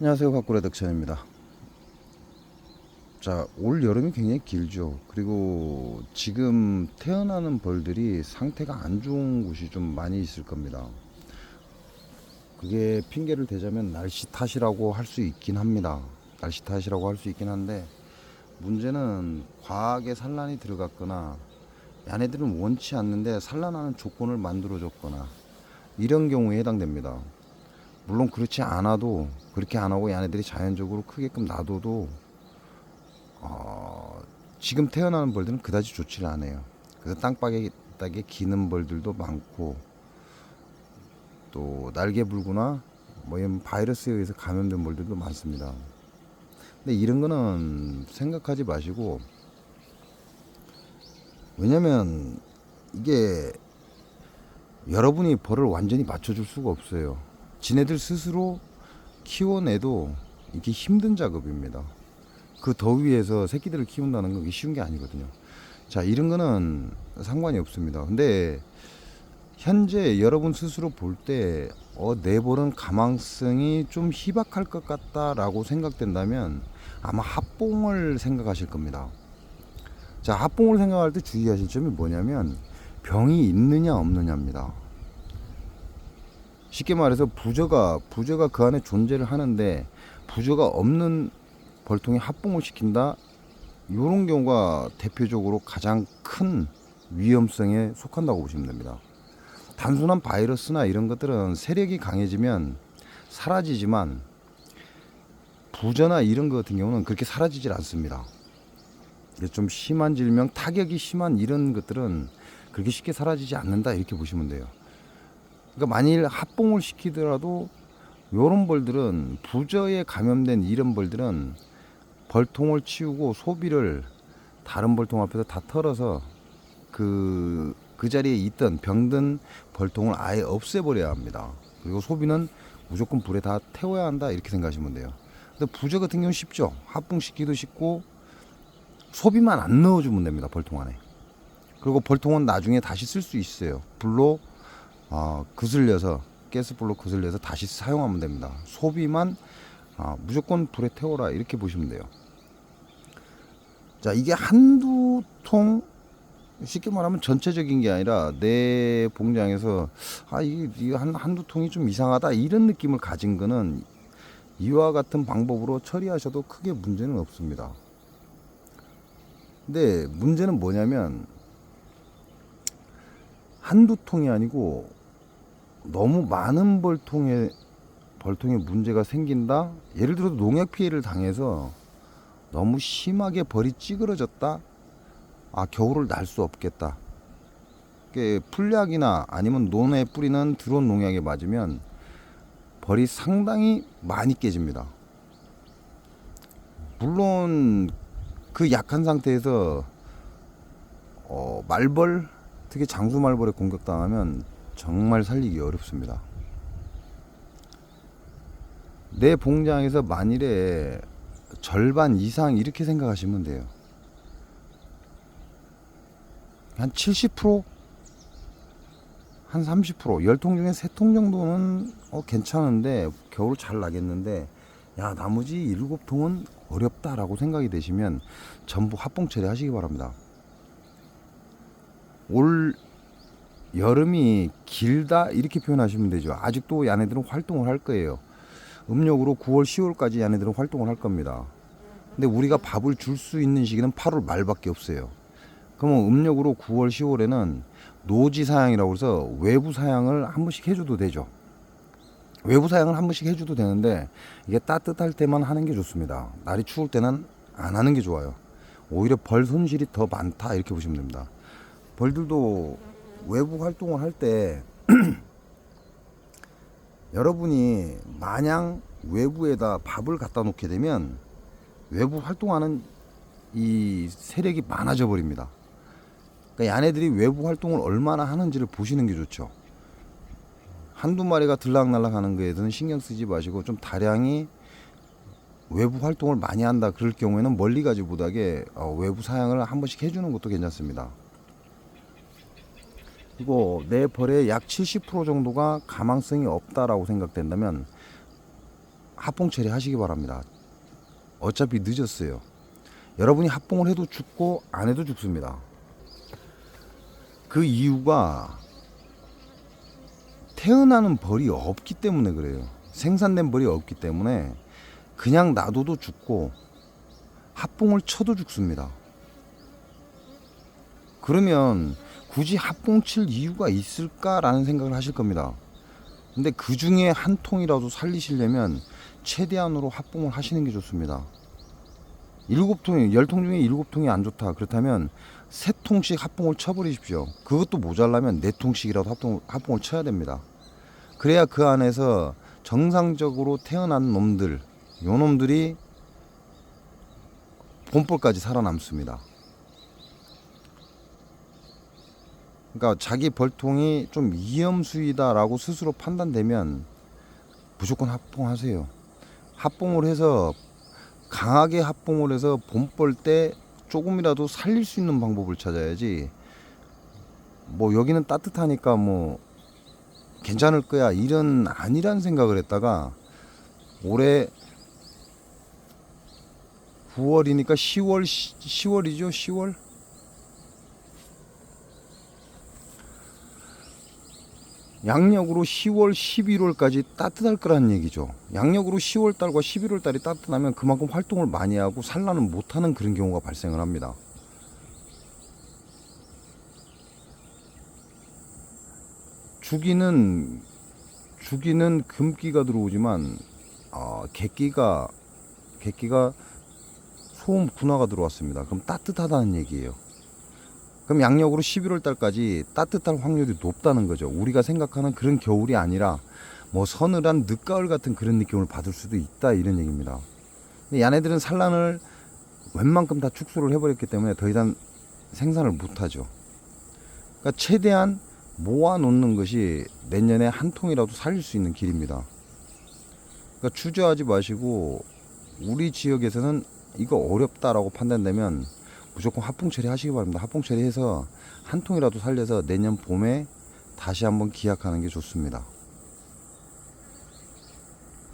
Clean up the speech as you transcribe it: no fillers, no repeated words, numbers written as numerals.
안녕하세요, 가꾸레 덕천입니다. 자, 올 여름이 굉장히 길죠. 그리고 지금 태어나는 벌들이 상태가 안 좋은 곳이 좀 많이 있을 겁니다. 그게 핑계를 대자면 날씨 탓이라고 할 수 있긴 합니다. 날씨 탓이라고 할 수 있긴 한데, 문제는 과하게 산란이 들어갔거나 얘네들은 원치 않는데 산란하는 조건을 만들어 줬거나 이런 경우에 해당됩니다. 물론 그렇지 않아도, 그렇게 안 하고 얘네들이 자연적으로 크게끔 놔둬도 지금 태어나는 벌들은 그다지 좋지를 않아요. 그래서 땅바닥에 기는 벌들도 많고, 또 날개불구나 뭐 이런 바이러스에 의해서 감염된 벌들도 많습니다. 근데 이런 거는 생각하지 마시고, 왜냐면 이게 여러분이 벌을 완전히 맞춰줄 수가 없어요. 지네들 스스로 키워내도 이게 힘든 작업입니다. 그 더위에서 새끼들을 키운다는 건 쉬운 게 아니거든요. 자, 이런 거는 상관이 없습니다. 근데 현재 여러분 스스로 볼 때 내 벌은 가망성이 좀 희박할 것 같다라고 생각된다면 아마 합봉을 생각하실 겁니다. 자, 합봉을 생각할 때 주의하실 점이 뭐냐면 병이 있느냐 없느냐입니다. 쉽게 말해서 부저가 그 안에 존재를 하는데 부저가 없는 벌통에 합봉을 시킨다, 이런 경우가 대표적으로 가장 큰 위험성에 속한다고 보시면 됩니다. 단순한 바이러스나 이런 것들은 세력이 강해지면 사라지지만 부저나 이런 것 같은 경우는 그렇게 사라지질 않습니다. 좀 심한 질병, 타격이 심한 이런 것들은 그렇게 쉽게 사라지지 않는다, 이렇게 보시면 돼요. 그러니까 만일 합봉을 시키더라도 이런 벌들은, 부저에 감염된 이런 벌들은 벌통을 치우고 소비를 다른 벌통 앞에서 다 털어서 그 자리에 있던 병든 벌통을 아예 없애버려야 합니다. 그리고 소비는 무조건 불에 다 태워야 한다, 이렇게 생각하시면 돼요. 근데 부저 같은 경우는 쉽죠. 합봉시키기도 쉽고 소비만 안 넣어주면 됩니다, 벌통 안에. 그리고 벌통은 나중에 다시 쓸 수 있어요. 불로 그슬려서, 가스불로 그슬려서 다시 사용하면 됩니다. 소비만 무조건 불에 태워라, 이렇게 보시면 돼요. 자, 이게 한두 통, 쉽게 말하면 전체적인 게 아니라 내 봉장에서 이게 한두 통이 좀 이상하다, 이런 느낌을 가진 거는 이와 같은 방법으로 처리하셔도 크게 문제는 없습니다. 근데 문제는 뭐냐면 한두 통이 아니고 너무 많은 벌통에 문제가 생긴다. 예를 들어 농약 피해를 당해서 너무 심하게 벌이 찌그러졌다. 겨울을 날 수 없겠다. 풀약이나 아니면 논에 뿌리는 드론 농약에 맞으면 벌이 상당히 많이 깨집니다. 물론 그 약한 상태에서 말벌, 특히 장수 말벌에 공격당하면 정말 살리기 어렵습니다. 내 봉장에서 만일에 절반 이상, 이렇게 생각하시면 돼요. 한 70%? 한 30%, 10통 중에 3통 정도는 괜찮은데 겨울 잘 나겠는데, 나머지 7통은 어렵다라고 생각이 되시면 전부 합봉 처리하시기 바랍니다. 올 여름이 길다, 이렇게 표현하시면 되죠. 아직도 얘네들은 활동을 할 거예요. 음력으로 9월 10월까지 얘네들은 활동을 할 겁니다. 근데 우리가 밥을 줄 수 있는 시기는 8월 말밖에 없어요. 그러면 음력으로 9월 10월에는 노지 사양이라고 해서 외부 사양을 한 번씩 해줘도 되죠. 외부 사양을 한 번씩 해줘도 되는데 이게 따뜻할 때만 하는 게 좋습니다. 날이 추울 때는 안 하는 게 좋아요. 오히려 벌 손실이 더 많다, 이렇게 보시면 됩니다. 벌들도 외부 활동을 할 때 여러분이 마냥 외부에다 밥을 갖다 놓게 되면 외부 활동하는 이 세력이 많아져 버립니다. 그러니까 얘네들이 외부 활동을 얼마나 하는지를 보시는 게 좋죠. 한두 마리가 들락날락 하는 거에 대해서는 신경 쓰지 마시고, 좀 다량이 외부 활동을 많이 한다 그럴 경우에는 멀리 가지 못하게 외부 사양을 한 번씩 해주는 것도 괜찮습니다. 그리고 내 벌의 약 70% 정도가 가망성이 없다라고 생각된다면 합봉 처리하시기 바랍니다. 어차피 늦었어요. 여러분이 합봉을 해도 죽고 안 해도 죽습니다. 그 이유가 태어나는 벌이 없기 때문에 그래요. 생산된 벌이 없기 때문에 그냥 놔둬도 죽고 합봉을 쳐도 죽습니다. 그러면 굳이 합봉 칠 이유가 있을까라는 생각을 하실 겁니다. 근데 그 중에 한 통이라도 살리시려면 최대한으로 합봉을 하시는 게 좋습니다. 7통이 10통 중에 7통이 안 좋다. 그렇다면 3통씩 합봉을 쳐버리십시오. 그것도 모자라면 4통씩이라도 합봉을 쳐야 됩니다. 그래야 그 안에서 정상적으로 태어난 놈들, 요 놈들이 본벌까지 살아남습니다. 그러니까 자기 벌통이 좀 위험수위다라고 스스로 판단되면 무조건 합봉하세요. 합봉을 해서 강하게 합봉을 해서 본벌 때 조금이라도 살릴 수 있는 방법을 찾아야지. 뭐 여기는 따뜻하니까 뭐 괜찮을 거야 이런 아니란 생각을 했다가 올해 9월이니까 10월이죠. 10월 양력으로 10월 11월까지 따뜻할 거란 얘기죠. 양력으로 10월달과 11월달이 따뜻하면 그만큼 활동을 많이 하고 산란을 못하는 그런 경우가 발생을 합니다. 주기는 금기가 들어오지만 객기가 소음 군화가 들어왔습니다. 그럼 따뜻하다는 얘기예요. 그럼 양력으로 11월 달까지 따뜻할 확률이 높다는 거죠. 우리가 생각하는 그런 겨울이 아니라 뭐 서늘한 늦가을 같은 그런 느낌을 받을 수도 있다 이런 얘기입니다. 근데 얘네들은 산란을 웬만큼 다 축소를 해버렸기 때문에 더 이상 생산을 못하죠. 그러니까 최대한 모아놓는 것이 내년에 한 통이라도 살릴 수 있는 길입니다. 그러니까 주저하지 마시고 우리 지역에서는 이거 어렵다라고 판단되면 무조건 합봉 처리하시기 바랍니다. 합봉 처리해서 한 통이라도 살려서 내년 봄에 다시 한번 기약하는 게 좋습니다.